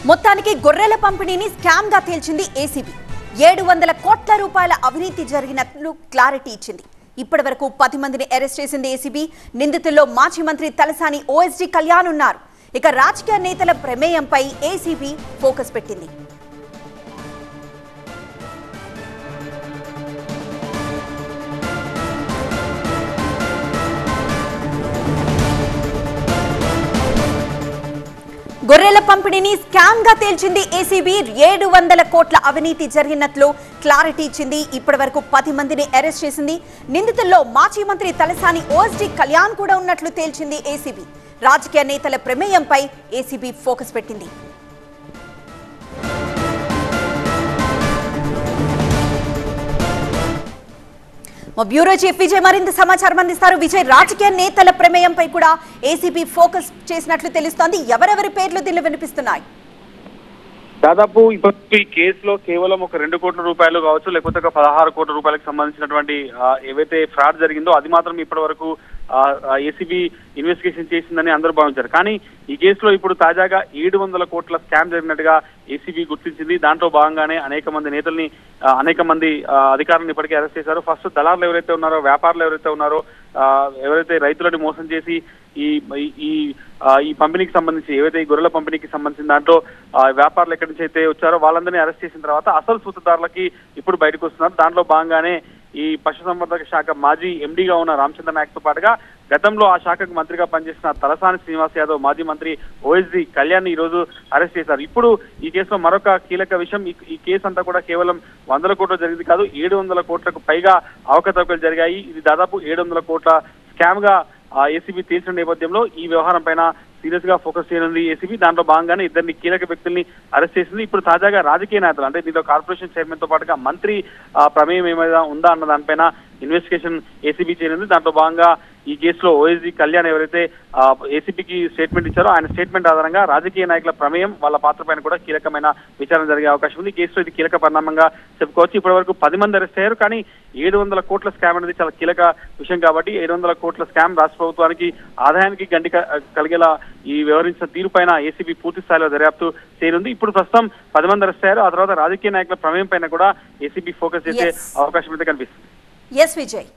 మొత్తానికి గొర్రెల పంపిణీని స్కామ్ గా తేల్చింది ఏసీబీ. 700 కోట్ల రూపాయల అవినీతి జరిగినట్లు క్లారిటీ ఇచ్చింది. ఇప్పటివరకు 10 మందిని అరెస్ట్ చేసింది ఏసీబీ. నిందితుల్లో మాజీ మంత్రి తలసాని ఓఎస్డీ కళ్యాణ్ ఉన్నారు. ఇక రాజకీయ నేతల ప్రమేయంపై ఏసీబీ ఫోకస్ పెట్టింది. గొర్రెల పంపిణీని స్కామ్ గా తేల్చింది ఏసీబీ. 700 కోట్ల అవినీతి జరిగినట్లు క్లారిటీ ఇచ్చింది. ఇప్పటివరకు 10 మందిని అరెస్ట్ చేసింది. నిందితుల్లో మాజీ మంత్రి తలసాని ఓఎస్డీ కళ్యాణ్ కూడా ఉన్నట్లు తేల్చింది ఏసీబీ. రాజకీయ నేతల ప్రమేయంపై ఏసీబీ ఫోకస్ పెట్టింది. మా బ్యూరో చీఫ్ విజయ్ మరింత సమాచారం అందిస్తారు. విజయ్, రాజకీయ నేతల ప్రమేయంపై కూడా ఏసీబీ ఫోకస్ చేసినట్లు తెలుస్తోంది. ఎవరెవరి పేర్లు దీనిలో వినిపిస్తున్నాయి? దాదాపు ఈ కేసులో కేవలం ఒక 2 కోట్ల రూపాయలు కావచ్చు, లేకపోతే ఒక 16 కోట్ల రూపాయలకు సంబంధించినటువంటి ఏవైతే ఫ్రాడ్ జరిగిందో అది మాత్రం ఇప్పటి వరకు ఏసీబీ ఇన్వెస్టిగేషన్ చేసిందని అందరూ భావించారు. కానీ ఈ కేసులో ఇప్పుడు తాజాగా 700 కోట్ల స్కామ్ జరిగినట్టుగా ఏసీబీ గుర్తించింది. దాంట్లో భాగంగానే అనేక మంది నేతల్ని, అనేక మంది అధికారులను ఇప్పటికే అరెస్ట్ చేశారు. ఫస్ట్ దళారులు ఎవరైతే ఉన్నారో, వ్యాపారులు ఎవరైతే ఉన్నారో, ఎవరైతే రైతులను మోసం చేసి ఈ పంపిణీకి సంబంధించి, ఏవైతే ఈ గొర్రెల పంపిణీకి సంబంధించిన దాంట్లో వ్యాపారులు ఎక్కడి నుంచి అయితే వచ్చారో వాళ్ళందరినీ అరెస్ట్ చేసిన తర్వాత అసలు సూత్రధారులకి ఇప్పుడు బయటకు వస్తున్నారు. దాంట్లో భాగంగానే ఈ పశుసంవర్ధక శాఖ మాజీ ఎండీగా ఉన్న రామచంద్ర నాయక్ తో పాటుగా గతంలో ఆ శాఖకు మంత్రిగా పనిచేసిన తలసాని శ్రీనివాస్ యాదవ్, మాజీ మంత్రి ఓఎస్డీ కళ్యాణ్ ఈ రోజు అరెస్ట్ చేశారు. ఇప్పుడు ఈ కేసులో మరొక కీలక విషయం, ఈ కేసు అంతా కూడా కేవలం 100 కోట్లు జరిగింది కాదు, 700 కోట్లకు పైగా అవకతవకలు జరిగాయి. ఇది దాదాపు 700 కోట్ల స్కామ్ గా ఏసీబీ తేల్చిన నేపథ్యంలో ఈ వ్యవహారం పైన సీరియస్ గా ఫోకస్ చేయనుంది ఏసీబీ. దాంట్లో భాగంగానే ఇద్దరిని కీలక వ్యక్తుల్ని అరెస్ట్ చేసింది. ఇప్పుడు తాజాగా రాజకీయ నేతలు, అంటే దీంట్లో కార్పొరేషన్ చైర్మన్ తో పాటుగా మంత్రి ప్రమేయం ఏమైనా ఉందా అన్న దానిపైన ఇన్వెస్టిగేషన్ ఏసీబీ చేయనుంది. దాంట్లో భాగంగా ఈ కేసులో ఓఎస్డీ కళ్యాణ్ ఎవరైతే ఏసీబీకి స్టేట్మెంట్ ఇచ్చారో ఆయన స్టేట్మెంట్ ఆధారంగా రాజకీయ నాయకుల ప్రమేయం, వాళ్ళ పాత్ర పైన కూడా కీలకమైన విచారణ జరిగే అవకాశం ఉంది. కేసులో ఇది కీలక పరిణామంగా చెప్పుకోవచ్చు. ఇప్పటి వరకు 10 మంది అరెస్ట్ అయ్యారు. కానీ 700 కోట్ల స్కామ్ అనేది చాలా కీలక విషయం కాబట్టి 700 కోట్ల స్కామ్ రాష్ట్ర ప్రభుత్వానికి ఆదాయానికి గండి కలిగేలా ఈ వ్యవహరించిన తీరు పైన ఏసీబీ పూర్తి స్థాయిలో దర్యాప్తు చేయనుంది. ఇప్పుడు ప్రస్తుతం 10 మంది అరెస్ట్ అయ్యారు. ఆ తర్వాత రాజకీయ నాయకుల ప్రమేయం పైన కూడా ఏసీబీ ఫోకస్ చేసే అవకాశం అయితే కనిపిస్తుంది. ఎస్ విజయ్.